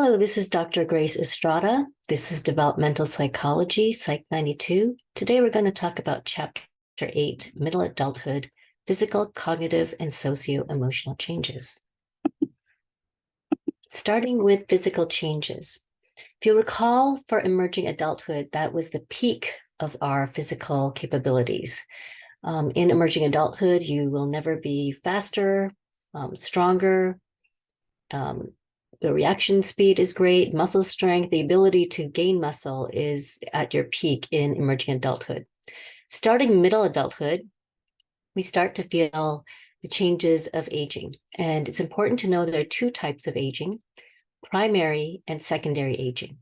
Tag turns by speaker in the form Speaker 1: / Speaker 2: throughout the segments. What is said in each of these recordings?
Speaker 1: Hello, this is Dr. Grace Estrada. This is Developmental Psychology, Psych 92. Today we're going to talk about Chapter 8, Middle Adulthood, Physical, Cognitive, and Socio-Emotional Changes. Starting with physical changes. If you recall, for emerging adulthood, that was the peak of our physical capabilities. In emerging adulthood, you will never be faster, stronger, the reaction speed is great, muscle strength, the ability to gain muscle is at your peak in emerging adulthood. Starting middle adulthood, we start to feel the changes of aging. And it's important to know there are two types of aging, primary and secondary aging.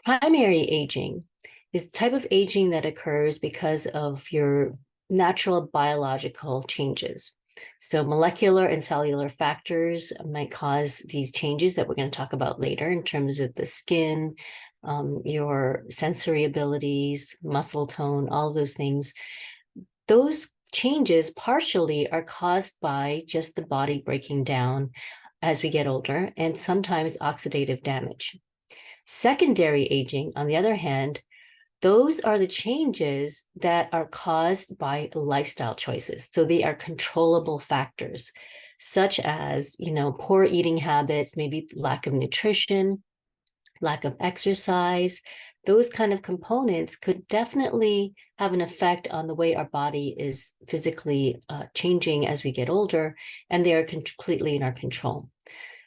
Speaker 1: Primary aging is the type of aging that occurs because of your natural biological changes. So molecular and cellular factors might cause these changes that we're going to talk about later in terms of the skin, your sensory abilities, muscle tone, all of those things. Those changes partially are caused by just the body breaking down as we get older and sometimes oxidative damage. Secondary aging, on the other hand, those are the changes that are caused by lifestyle choices. So they are controllable factors, such as, poor eating habits, maybe lack of nutrition, lack of exercise. Those kind of components could definitely have an effect on the way our body is physically changing as we get older, and they are completely in our control.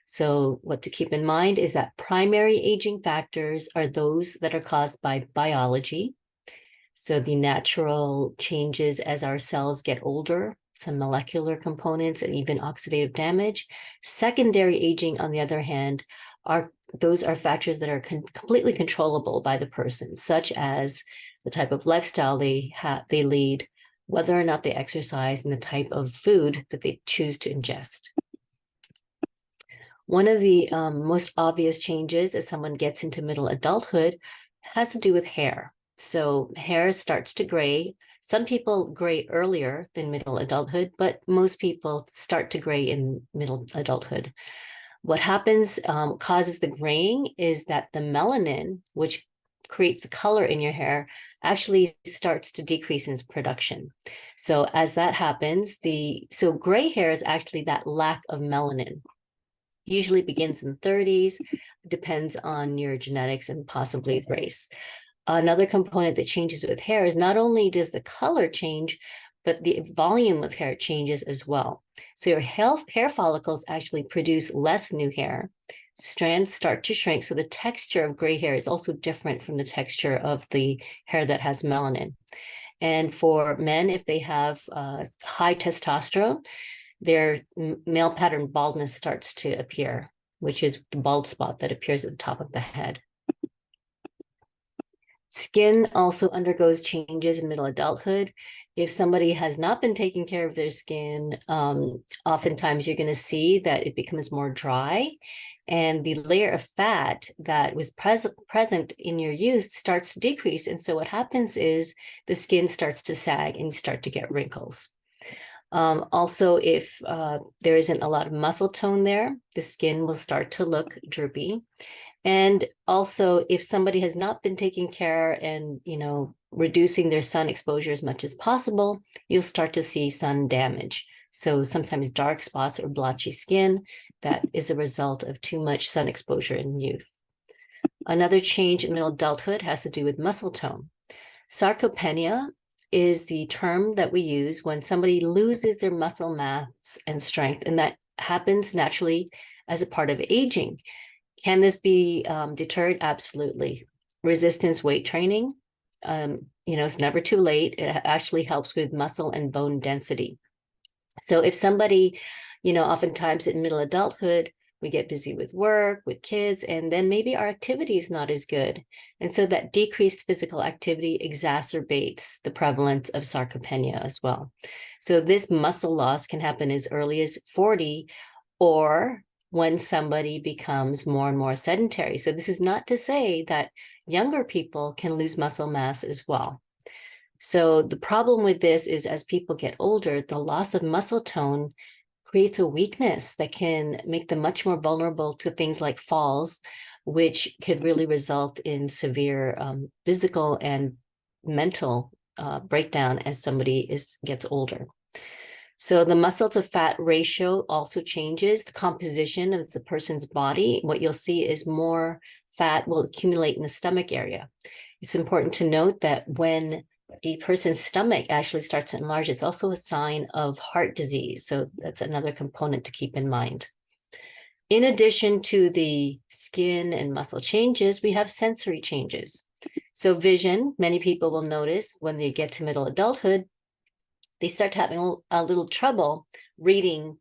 Speaker 1: So what to keep in mind is that primary aging factors are those that are caused by biology. So the natural changes as our cells get older, some molecular components, and even oxidative damage. Secondary aging, on the other hand, those are factors that are completely controllable by the person, such as the type of lifestyle they lead, whether or not they exercise, and the type of food that they choose to ingest. One of the most obvious changes as someone gets into middle adulthood has to do with hair. So hair starts to gray. Some people gray earlier than middle adulthood, but most people start to gray in middle adulthood. What happens, causes the graying is that the melanin, which creates the color in your hair, actually starts to decrease in its production. So as that happens, so gray hair is actually that lack of melanin. Usually begins in the 30s, depends on your genetics and possibly race. Another component that changes with hair is not only does the color change, but the volume of hair changes as well. So your hair follicles actually produce less new hair. Strands start to shrink. So the texture of gray hair is also different from the texture of the hair that has melanin. And for men, if they have high testosterone, their male pattern baldness starts to appear, which is the bald spot that appears at the top of the head. Skin also undergoes changes in middle adulthood. If somebody has not been taking care of their skin, oftentimes you're going to see that it becomes more dry, and the layer of fat that was present in your youth starts to decrease. And so what happens is the skin starts to sag and you start to get wrinkles. Also, if there isn't a lot of muscle tone there, the skin will start to look droopy. And also, if somebody has not been taking care and, reducing their sun exposure as much as possible, you'll start to see sun damage. So sometimes dark spots or blotchy skin, that is a result of too much sun exposure in youth. Another change in middle adulthood has to do with muscle tone. Sarcopenia is the term that we use when somebody loses their muscle mass and strength, and that happens naturally as a part of aging. Can this be deterred? Absolutely. Resistance weight training, it's never too late. It actually helps with muscle and bone density. So if somebody, oftentimes in middle adulthood, we get busy with work, with kids, and then maybe our activity is not as good. And so that decreased physical activity exacerbates the prevalence of sarcopenia as well. So this muscle loss can happen as early as 40 or when somebody becomes more and more sedentary. So this is not to say that younger people can lose muscle mass as well. So the problem with this is as people get older, the loss of muscle tone creates a weakness that can make them much more vulnerable to things like falls, which could really result in severe physical and mental breakdown as somebody gets older. So the muscle to fat ratio also changes the composition of the person's body. What you'll see is more fat will accumulate in the stomach area. It's important to note that when a person's stomach actually starts to enlarge, it's also a sign of heart disease. So that's another component to keep in mind. In addition to the skin and muscle changes, we have sensory changes. So vision, many people will notice when they get to middle adulthood, they start having a little trouble reading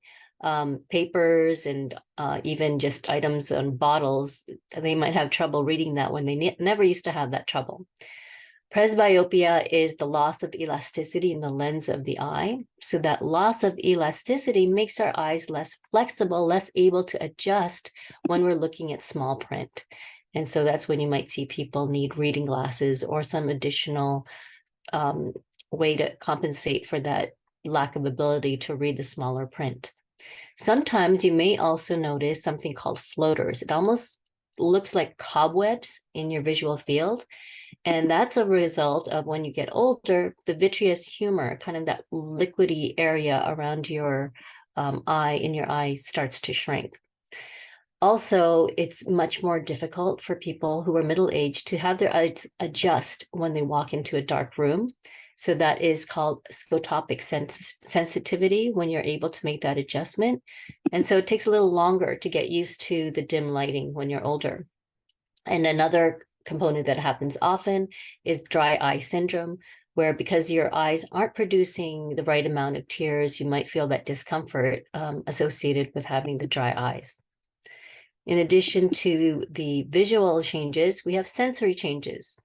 Speaker 1: papers and even just items on bottles. They might have trouble reading that when they never used to have that trouble. Presbyopia is the loss of elasticity in the lens of the eye. So that loss of elasticity makes our eyes less flexible, less able to adjust when we're looking at small print. And so that's when you might see people need reading glasses or some additional way to compensate for that lack of ability to read the smaller print. Sometimes you may also notice something called floaters. It almost looks like cobwebs in your visual field. And that's a result of when you get older, the vitreous humor, kind of that liquidy area around your eye, in your eye, starts to shrink. Also, it's much more difficult for people who are middle-aged to have their eyes adjust when they walk into a dark room. So that is called scotopic sensitivity, when you're able to make that adjustment. And so it takes a little longer to get used to the dim lighting when you're older. And another component that happens often is dry eye syndrome, where because your eyes aren't producing the right amount of tears, you might feel that discomfort associated with having the dry eyes. In addition to the visual changes, we have sensory changes.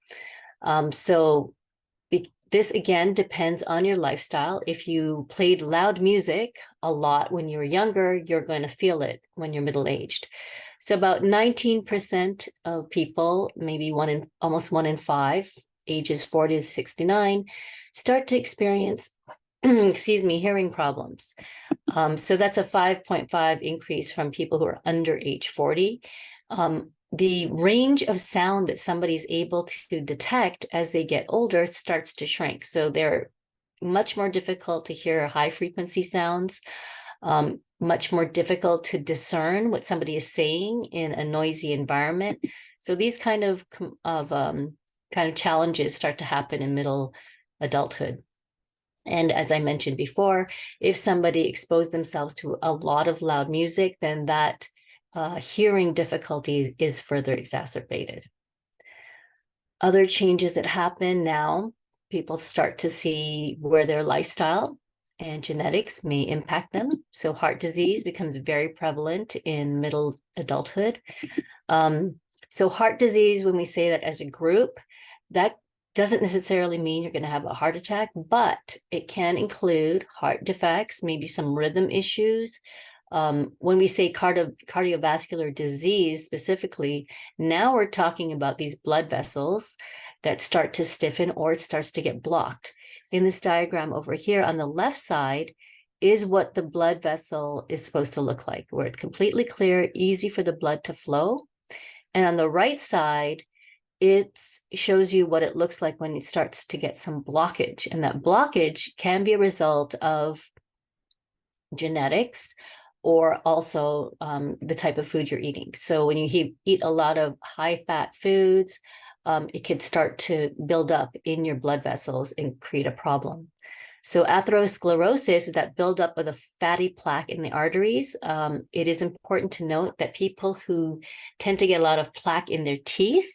Speaker 1: This again depends on your lifestyle. If you played loud music a lot when you were younger, you're going to feel it when you're middle-aged. So about 19% of people, maybe almost 1 in 5, ages 40 to 69, start to experience, hearing problems. So that's a 5.5 increase from people who are under age 40. The range of sound that somebody's able to detect as they get older starts to shrink. So they're much more difficult to hear high frequency sounds, much more difficult to discern what somebody is saying in a noisy environment. So these kind of challenges start to happen in middle adulthood. And as I mentioned before, if somebody exposed themselves to a lot of loud music, then that hearing difficulties is further exacerbated. Other changes that happen now, people start to see where their lifestyle and genetics may impact them. So heart disease becomes very prevalent in middle adulthood. So heart disease, when we say that as a group, that doesn't necessarily mean you're going to have a heart attack, but it can include heart defects, maybe some rhythm issues. When we say cardiovascular disease specifically, now we're talking about these blood vessels that start to stiffen or it starts to get blocked. In this diagram over here on the left side is what the blood vessel is supposed to look like, where it's completely clear, easy for the blood to flow. And on the right side, it shows you what it looks like when it starts to get some blockage. And that blockage can be a result of genetics or also the type of food you're eating. So when you eat a lot of high-fat foods, it could start to build up in your blood vessels and create a problem. So atherosclerosis is that buildup of the fatty plaque in the arteries. It is important to note that people who tend to get a lot of plaque in their teeth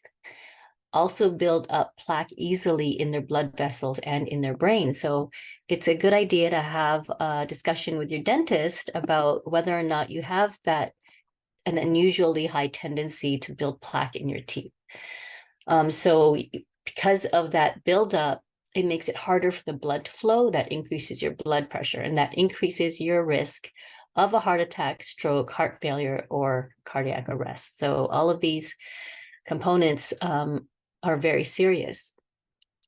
Speaker 1: also build up plaque easily in their blood vessels and in their brain. So it's a good idea to have a discussion with your dentist about whether or not you have an unusually high tendency to build plaque in your teeth. So because of that buildup, it makes it harder for the blood to flow. That increases your blood pressure, and that increases your risk of a heart attack, stroke, heart failure, or cardiac arrest. So all of these components are very serious.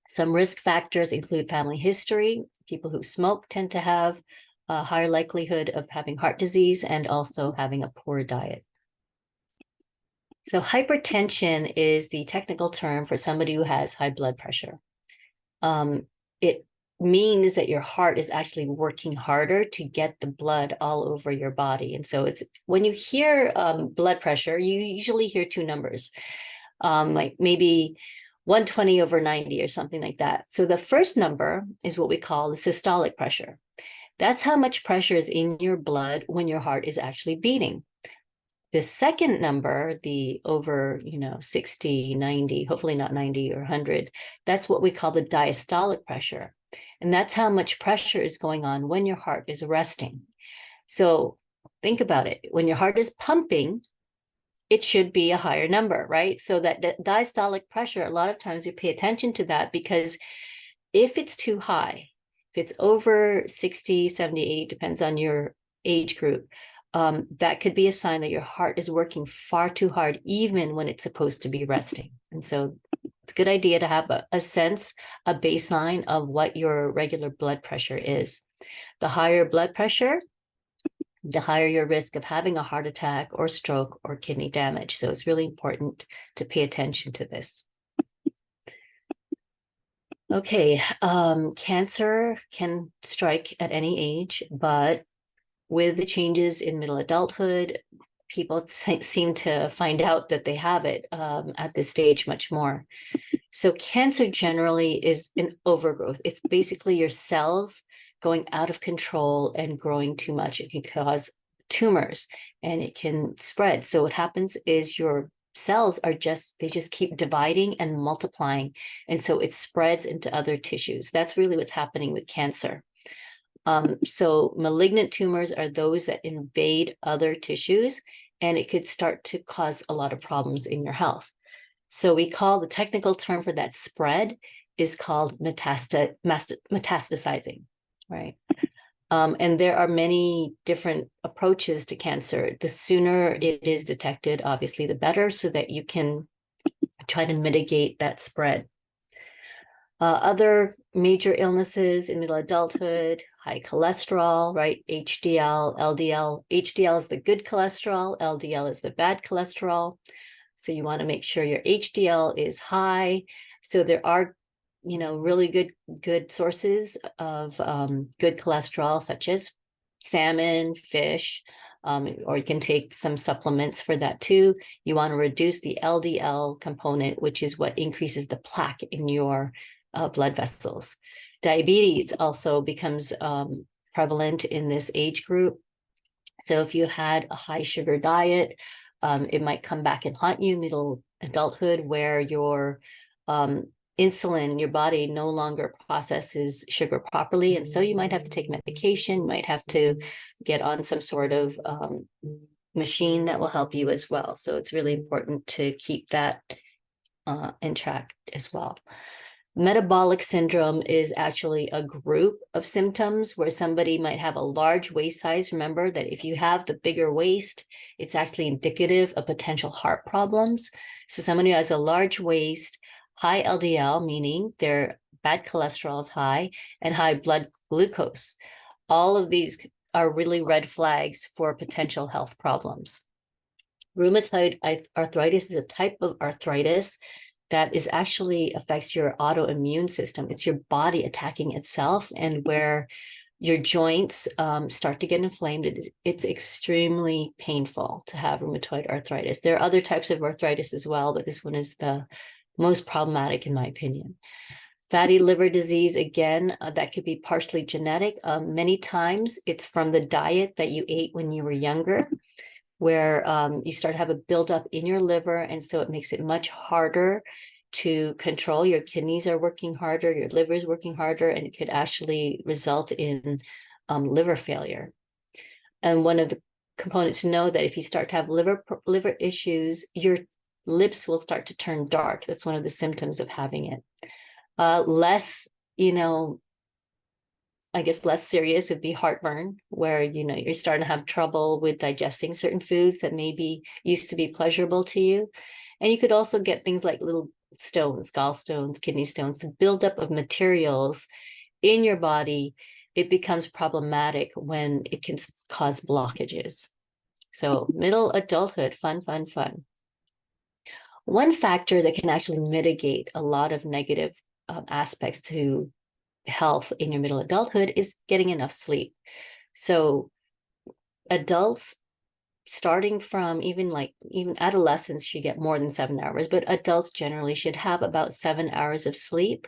Speaker 1: Some risk factors include family history. People who smoke tend to have a higher likelihood of having heart disease and also having a poor diet. So hypertension is the technical term for somebody who has high blood pressure. It means that your heart is actually working harder to get the blood all over your body. And so it's when you hear blood pressure, you usually hear two numbers, like maybe 120 over 90 or something like that. So the first number is what we call the systolic pressure. That's how much pressure is in your blood when your heart is actually beating. The second number, the over, 60, 90, hopefully not 90 or 100, that's what we call the diastolic pressure. And that's how much pressure is going on when your heart is resting. So think about it. When your heart is pumping, it should be a higher number, right? So that diastolic pressure, a lot of times we pay attention to that because if it's too high, if it's over 60, 70, 80, depends on your age group, that could be a sign that your heart is working far too hard, even when it's supposed to be resting. And so it's a good idea to have a sense, a baseline of what your regular blood pressure is. The higher blood pressure, the higher your risk of having a heart attack or stroke or kidney damage. So it's really important to pay attention to this. Okay, cancer can strike at any age, but with the changes in middle adulthood, people seem to find out that they have it at this stage much more. So cancer generally is an overgrowth. It's basically your cells going out of control and growing too much. It can cause tumors and it can spread. So what happens is your cells they just keep dividing and multiplying. And so it spreads into other tissues. That's really what's happening with cancer. So malignant tumors are those that invade other tissues, and it could start to cause a lot of problems in your health. So we call the technical term for that spread is called metastasizing, right? And there are many different approaches to cancer. The sooner it is detected, obviously, the better, so that you can try to mitigate that spread. Other major illnesses in middle adulthood, high cholesterol, right? HDL, LDL. HDL is the good cholesterol, LDL is the bad cholesterol. So you want to make sure your HDL is high. So there are, really good sources of good cholesterol, such as salmon, fish, or you can take some supplements for that too. You want to reduce the LDL component, which is what increases the plaque in your blood vessels. Diabetes also becomes prevalent in this age group. So if you had a high sugar diet, it might come back and haunt you in middle adulthood, where your insulin, your body no longer processes sugar properly. And so you might have to take medication, you might have to get on some sort of machine that will help you as well. So it's really important to keep that in track as well. Metabolic syndrome is actually a group of symptoms where somebody might have a large waist size. Remember that if you have the bigger waist, it's actually indicative of potential heart problems. So someone who has a large waist, high LDL, meaning their bad cholesterol is high, and high blood glucose. All of these are really red flags for potential health problems. Rheumatoid arthritis is a type of arthritis that is actually affects your autoimmune system. It's your body attacking itself, and where your joints start to get inflamed, it's extremely painful to have rheumatoid arthritis. There are other types of arthritis as well, but this one is the most problematic in my opinion. Fatty liver disease, again, that could be partially genetic. Many times it's from the diet that you ate when you were younger, where you start to have a buildup in your liver, and so it makes it much harder to control. Your kidneys are working harder, your liver is working harder, and it could actually result in liver failure. And one of the components to know that if you start to have liver issues, your lips will start to turn dark. That's one of the symptoms of having it. Less, I guess less serious would be heartburn, where, you're starting to have trouble with digesting certain foods that maybe used to be pleasurable to you. And you could also get things like little stones, gallstones, kidney stones, buildup of materials in your body. it becomes problematic when it can cause blockages. So middle adulthood, fun, fun, fun. One factor that can actually mitigate a lot of negative aspects to health in your middle adulthood is getting enough sleep. So adults, starting from even adolescents, should get more than 7 hours, but adults generally should have about 7 hours of sleep.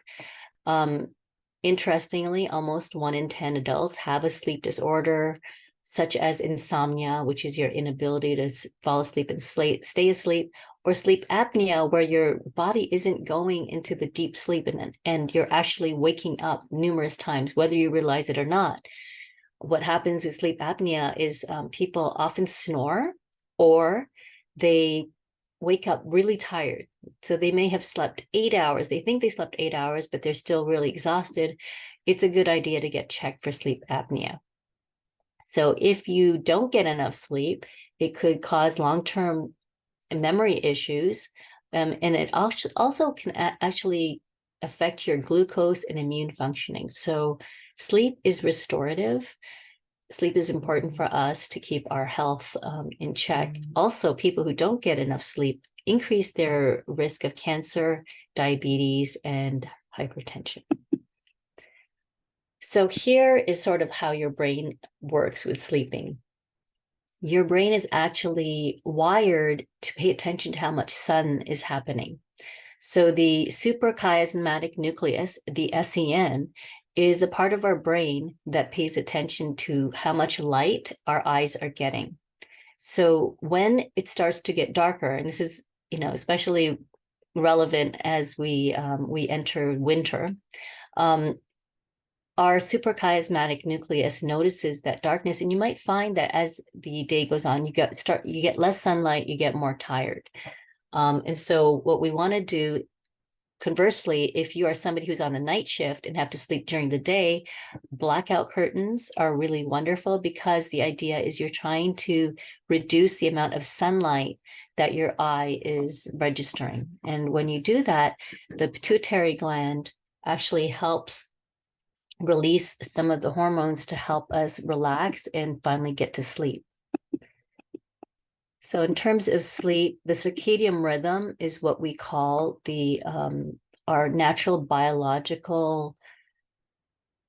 Speaker 1: Interestingly, almost 1 in 10 adults have a sleep disorder, such as insomnia, which is your inability to fall asleep and stay asleep, or sleep apnea, where your body isn't going into the deep sleep and you're actually waking up numerous times, whether you realize it or not. What happens with sleep apnea is people often snore, or they wake up really tired. So they may have slept 8 hours. They think they slept 8 hours, but they're still really exhausted. It's a good idea to get checked for sleep apnea. So if you don't get enough sleep, it could cause long-term memory issues. And it also can actually affect your glucose and immune functioning. So sleep is restorative. Sleep is important for us to keep our health in check. Also, people who don't get enough sleep increase their risk of cancer, diabetes, and hypertension. So here is sort of how your brain works with sleeping. Your brain is actually wired to pay attention to how much sun is happening. So the suprachiasmatic nucleus, the SCN, is the part of our brain that pays attention to how much light our eyes are getting. So when it starts to get darker, and this is, especially relevant as we enter winter, our suprachiasmatic nucleus notices that darkness, and you might find that as the day goes on, you get less sunlight, you get more tired. And so what we want to do, conversely, if you are somebody who's on the night shift and have to sleep during the day, blackout curtains are really wonderful, because the idea is you're trying to reduce the amount of sunlight that your eye is registering. And when you do that, the pituitary gland actually helps release some of the hormones to help us relax and finally get to sleep. So in terms of sleep, the circadian rhythm is what we call our natural biological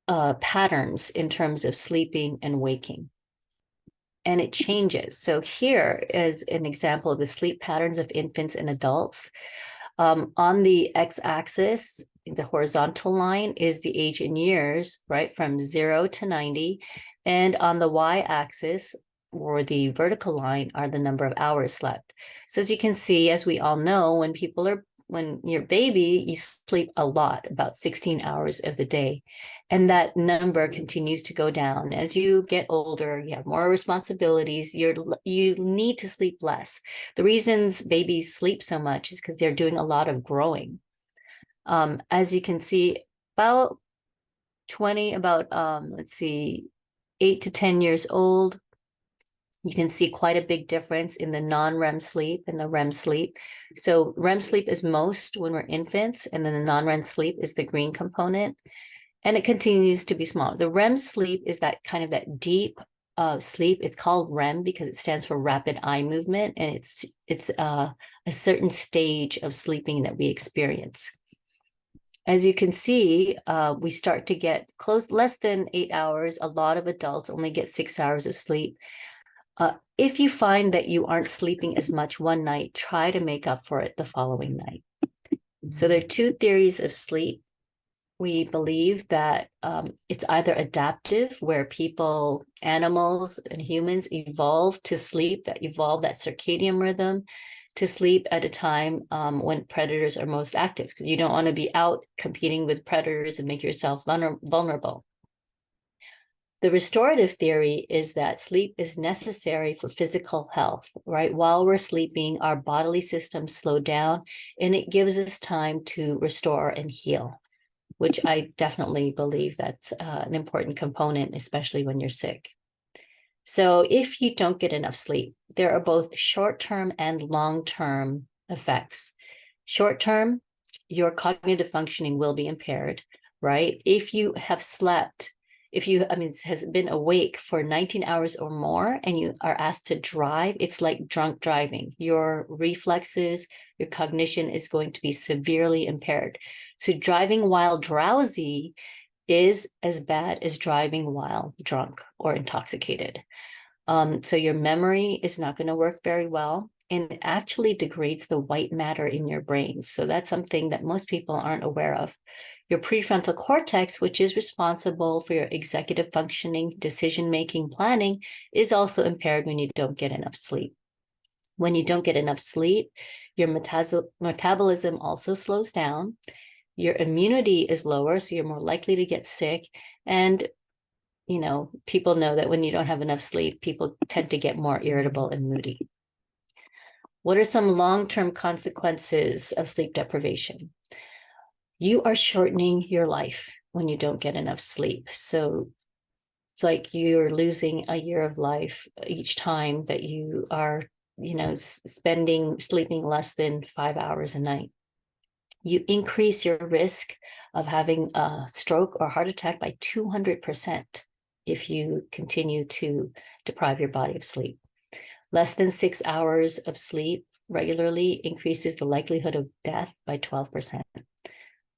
Speaker 1: patterns in terms of sleeping and waking. And it changes. So here is an example of the sleep patterns of infants and adults. On the x-axis, the horizontal line is the age in years, right, from 0 to 90. And on the y-axis, or the vertical line, are the number of hours slept. So as you can see, as we all know, when you're a baby, you sleep a lot, about 16 hours of the day. And that number continues to go down. As you get older, you have more responsibilities, you need to sleep less. The reasons babies sleep so much is because they're doing a lot of growing. As you can see, about 8 to 10 years old, you can see quite a big difference in the non-REM sleep and the REM sleep. So REM sleep is most when we're infants, and then the non-REM sleep is the green component, and it continues to be small. The REM sleep is that kind of that deep sleep. It's called REM because it stands for rapid eye movement, and it's a certain stage of sleeping that we experience. As you can see, we start to get less than 8 hours. A lot of adults only get 6 hours of sleep. If you find that you aren't sleeping as much one night, try to make up for it the following night. So there are two theories of sleep. We believe that it's either adaptive, where animals and humans evolved to sleep, that evolved that circadian rhythm to sleep at a time when predators are most active, because you don't want to be out competing with predators and make yourself vulnerable. The restorative theory is that sleep is necessary for physical health, right? While we're sleeping, our bodily systems slow down, and it gives us time to restore and heal, which I definitely believe that's an important component, especially when you're sick. So if you don't get enough sleep, there are both short-term and long-term effects. Short-term, your cognitive functioning will be impaired, right? If you have slept if you, I mean, has been awake for 19 hours or more and you are asked to drive, it's like drunk driving. Your reflexes, your cognition is going to be severely impaired. So driving while drowsy is as bad as driving while drunk or intoxicated. So your memory is not going to work very well, and it actually degrades the white matter in your brain. So that's something that most people aren't aware of. Your prefrontal cortex, which is responsible for your executive functioning, decision-making, planning, is also impaired when you don't get enough sleep. When you don't get enough sleep, your metabolism also slows down. Your immunity is lower, so you're more likely to get sick. And, you know, people know that when you don't have enough sleep, people tend to get more irritable and moody. What are some long-term consequences of sleep deprivation? You are shortening your life when you don't get enough sleep. So it's like you're losing a year of life each time that you are, you know, sleeping less than 5 hours a night. You increase your risk of having a stroke or heart attack by 200% if you continue to deprive your body of sleep. Less than 6 hours of sleep regularly increases the likelihood of death by 12%.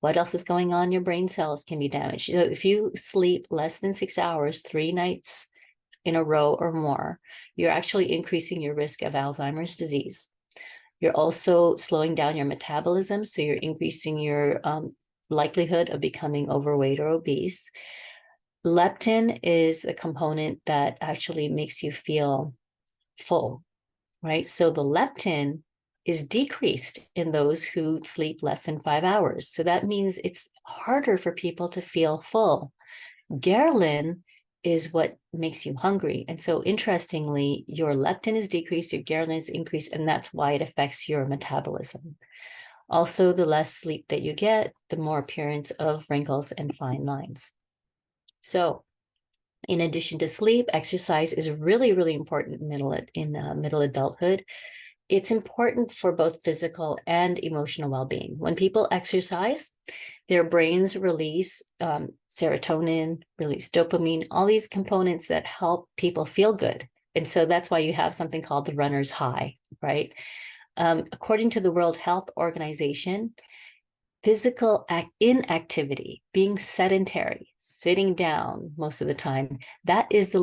Speaker 1: What else is going on? Your brain cells can be damaged. So if you sleep less than 6 hours, 3 nights in a row or more, you're actually increasing your risk of Alzheimer's disease. You're also slowing down your metabolism, so you're increasing your likelihood of becoming overweight or obese. Leptin is a component that actually makes you feel full, right? So the leptin is decreased in those who sleep less than 5 hours. So that means it's harder for people to feel full. Ghrelin is what makes you hungry. And so interestingly, your leptin is decreased, your ghrelin is increased, and that's why it affects your metabolism. Also, the less sleep that you get, the more appearance of wrinkles and fine lines. So in addition to sleep, exercise is really, really important in middle adulthood. It's important for both physical and emotional well-being. When people exercise, their brains release serotonin, release dopamine, all these components that help people feel good. And so that's why you have something called the runner's high, right? According to the World Health Organization, physical inactivity, being sedentary, sitting down most of the time, that is the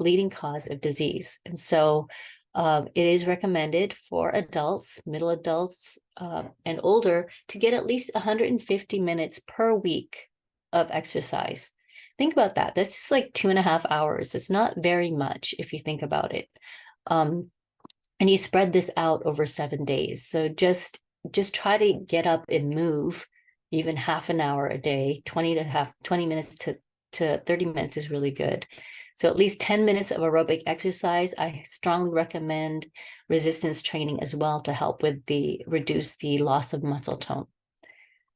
Speaker 1: leading cause of disease. And so it is recommended for adults, middle adults, and older to get at least 150 minutes per week of exercise. Think about that. That's just like 2.5 hours. It's not very much if you think about it. And you spread this out over 7 days. So just try to get up and move even half an hour a day. 20 minutes to 30 minutes is really good. So at least 10 minutes of aerobic exercise. I strongly recommend resistance training as well to help with reduce the loss of muscle tone.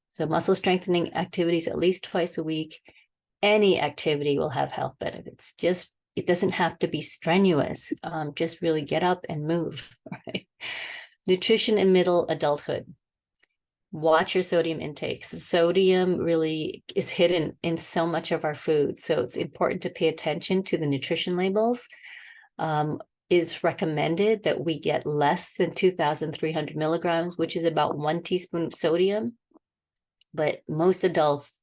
Speaker 1: So muscle strengthening activities at least twice a week. Any activity will have health benefits. It doesn't have to be strenuous. Just really get up and move. Right? Nutrition in middle adulthood. Watch your sodium intakes. Sodium really is hidden in so much of our food. So it's important to pay attention to the nutrition labels. It's recommended that we get less than 2,300 milligrams, which is about 1 teaspoon of sodium. But most adults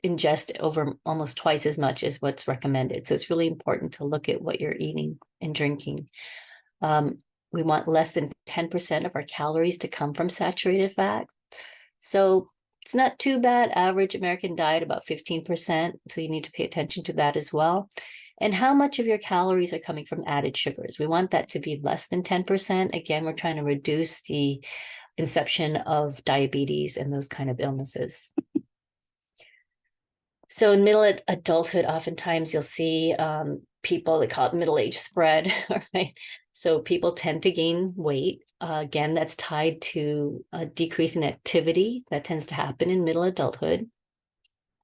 Speaker 1: ingest over almost twice as much as what's recommended. So it's really important to look at what you're eating and drinking. We want less than 10% of our calories to come from saturated fat. So it's not too bad. Average American diet, about 15%. So you need to pay attention to that as well. And how much of your calories are coming from added sugars? We want that to be less than 10%. Again, we're trying to reduce the inception of diabetes and those kind of illnesses. So in middle adulthood, oftentimes you'll see people, they call it middle-age spread, right? So people tend to gain weight. Again, that's tied to a decrease in activity that tends to happen in middle adulthood.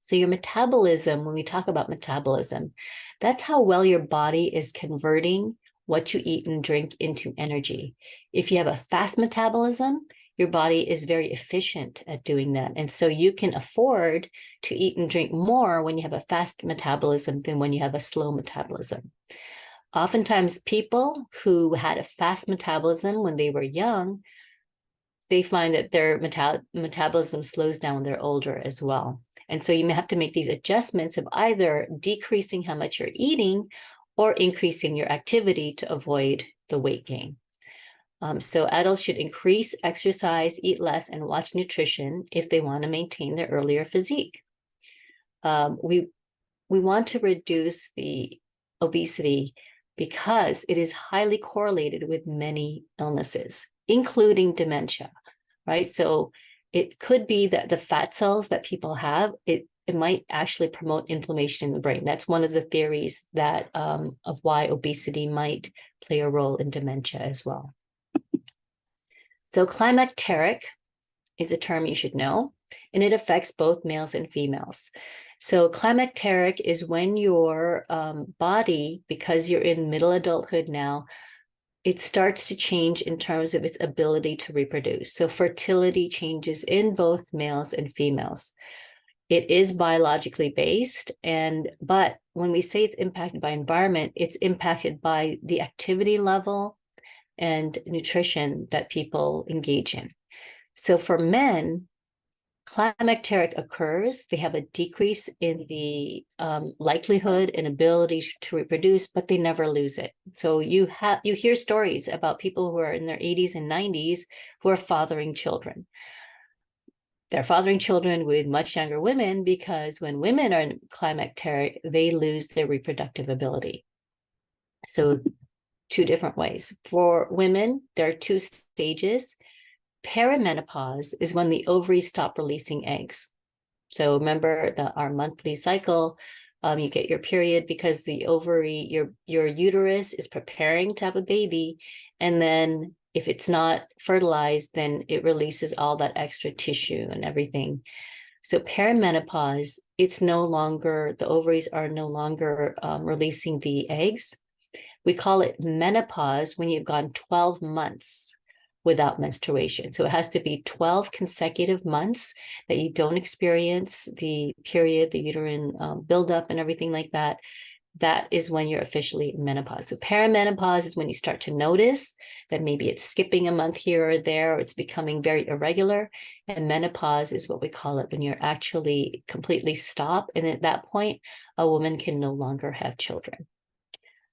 Speaker 1: So your metabolism, when we talk about metabolism, that's how well your body is converting what you eat and drink into energy. If you have a fast metabolism, your body is very efficient at doing that. And so you can afford to eat and drink more when you have a fast metabolism than when you have a slow metabolism. Oftentimes, people who had a fast metabolism when they were young, they find that their metabolism slows down when they're older as well. And so you may have to make these adjustments of either decreasing how much you're eating or increasing your activity to avoid the weight gain. So adults should increase exercise, eat less, and watch nutrition if they want to maintain their earlier physique. We want to reduce the obesity because it is highly correlated with many illnesses, including dementia, right? So it could be that the fat cells that people have, it might actually promote inflammation in the brain. That's one of the theories that of why obesity might play a role in dementia as well. So climacteric is a term you should know, and it affects both males and females. So climacteric is when your body, because you're in middle adulthood now, it starts to change in terms of its ability to reproduce. So fertility changes in both males and females. It is biologically based, but when we say it's impacted by environment, it's impacted by the activity level and nutrition that people engage in. So for men, climacteric occurs, they have a decrease in the likelihood and ability to reproduce, but they never lose it. So you hear stories about people who are in their 80s and 90s who are fathering children. They're fathering children with much younger women because when women are in climacteric, they lose their reproductive ability. So two different ways. For women, there are two stages. Perimenopause is when the ovaries stop releasing eggs. So remember our monthly cycle, you get your period because the ovary, your uterus is preparing to have a baby. And then if it's not fertilized, then it releases all that extra tissue and everything. So perimenopause, it's no longer, the ovaries are no longer releasing the eggs. We call it menopause when you've gone 12 months without menstruation. So it has to be 12 consecutive months that you don't experience the period, the uterine buildup and everything like that. That is when you're officially in menopause. So perimenopause is when you start to notice that maybe it's skipping a month here or there, or it's becoming very irregular. And menopause is what we call it when you're actually completely stopped. And at that point, a woman can no longer have children.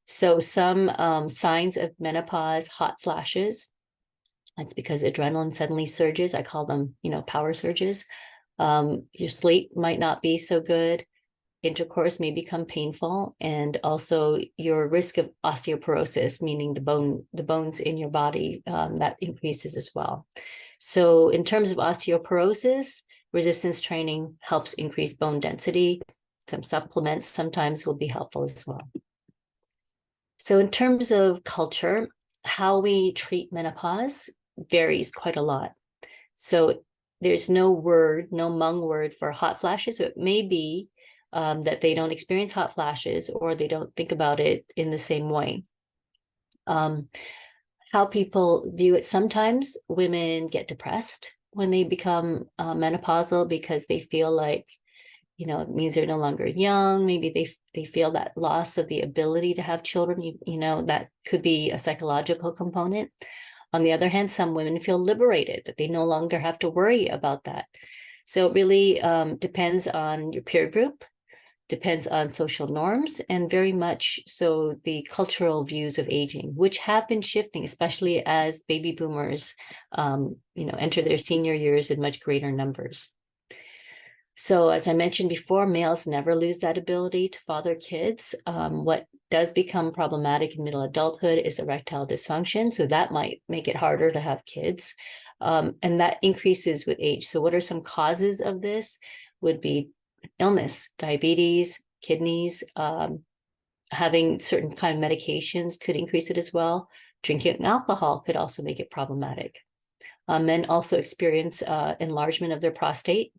Speaker 1: So some signs of menopause: hot flashes. That's because adrenaline suddenly surges. I call them, power surges. Your sleep might not be so good. Intercourse may become painful, and also your risk of osteoporosis, meaning the bones in your body, that increases as well. So in terms of osteoporosis, resistance training helps increase bone density. Some supplements sometimes will be helpful as well. So in terms of culture, how we treat menopause varies quite a lot. So there's no Hmong word for hot flashes. So it may be that they don't experience hot flashes or they don't think about it in the same way. How people view it: sometimes women get depressed when they become menopausal because they feel like, it means they're no longer young. Maybe they feel that loss of the ability to have children. That could be a psychological component. On the other hand, some women feel liberated, that they no longer have to worry about that. So it really depends on your peer group, depends on social norms, and very much so the cultural views of aging, which have been shifting, especially as baby boomers, enter their senior years in much greater numbers. So as I mentioned before, males never lose that ability to father kids. What does become problematic in middle adulthood is erectile dysfunction. So that might make it harder to have kids. And that increases with age. So what are some causes of this? Would be illness, diabetes, kidneys, having certain kind of medications could increase it as well. Drinking alcohol could also make it problematic. Men also experience enlargement of their prostate.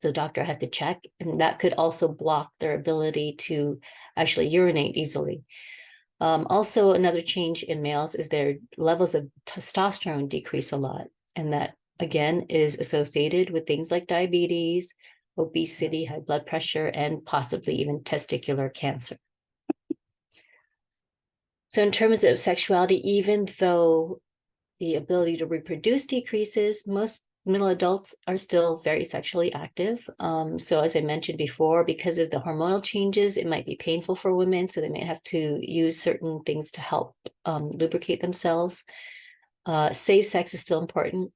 Speaker 1: So the doctor has to check, and that could also block their ability to actually urinate easily. Also, another change in males is their levels of testosterone decrease a lot. And that, again, is associated with things like diabetes, obesity, high blood pressure, and possibly even testicular cancer. So in terms of sexuality, even though the ability to reproduce decreases, most middle adults are still very sexually active. So as I mentioned before, because of the hormonal changes, it might be painful for women, so they might have to use certain things to help lubricate themselves. Safe sex is still important.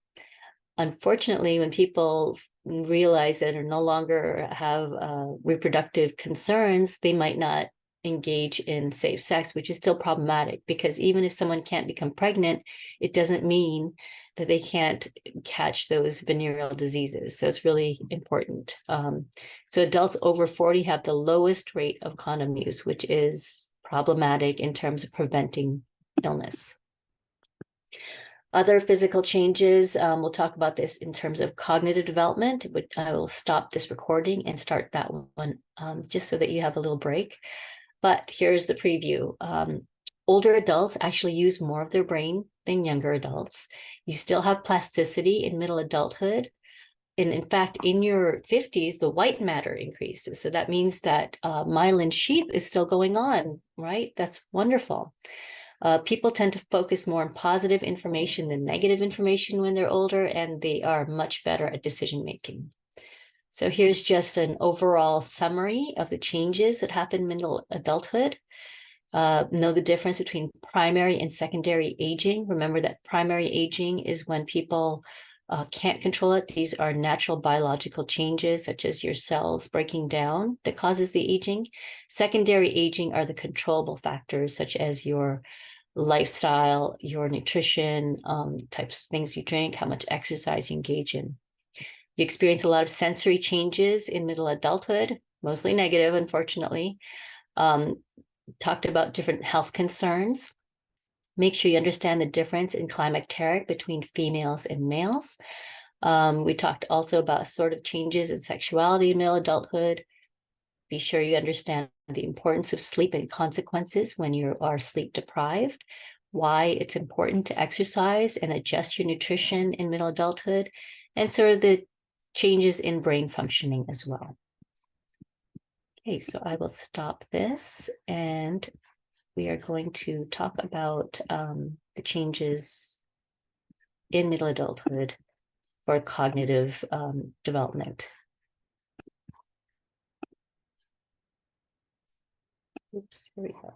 Speaker 1: Unfortunately, when people realize that or no longer have reproductive concerns, they might not engage in safe sex, which is still problematic, because even if someone can't become pregnant, it doesn't mean that they can't catch those venereal diseases. So it's really important. So adults over 40 have the lowest rate of condom use, which is problematic in terms of preventing illness. Other physical changes, we'll talk about this in terms of cognitive development, but I will stop this recording and start that one just so that you have a little break. But here's the preview. Older adults actually use more of their brain than younger adults. You still have plasticity in middle adulthood. And in fact, in your 50s, the white matter increases. So that means that myelin sheath is still going on, right? That's wonderful. People tend to focus more on positive information than negative information when they're older, and they are much better at decision making. So here's just an overall summary of the changes that happen in middle adulthood. Know the difference between primary and secondary aging. Remember that primary aging is when people can't control it. These are natural biological changes, such as your cells breaking down, that causes the aging. Secondary aging are the controllable factors, such as your lifestyle, your nutrition, types of things you drink, how much exercise you engage in. You experience a lot of sensory changes in middle adulthood, mostly negative, unfortunately. Talked about different health concerns. Make sure you understand the difference in climacteric between females and males. We talked also about sort of changes in sexuality in middle adulthood. Be sure you understand the importance of sleep and consequences when you are sleep deprived, why it's important to exercise and adjust your nutrition in middle adulthood, and sort of the changes in brain functioning as well. Okay, so I will stop this and we are going to talk about the changes in middle adulthood for cognitive development. Oops, here we go.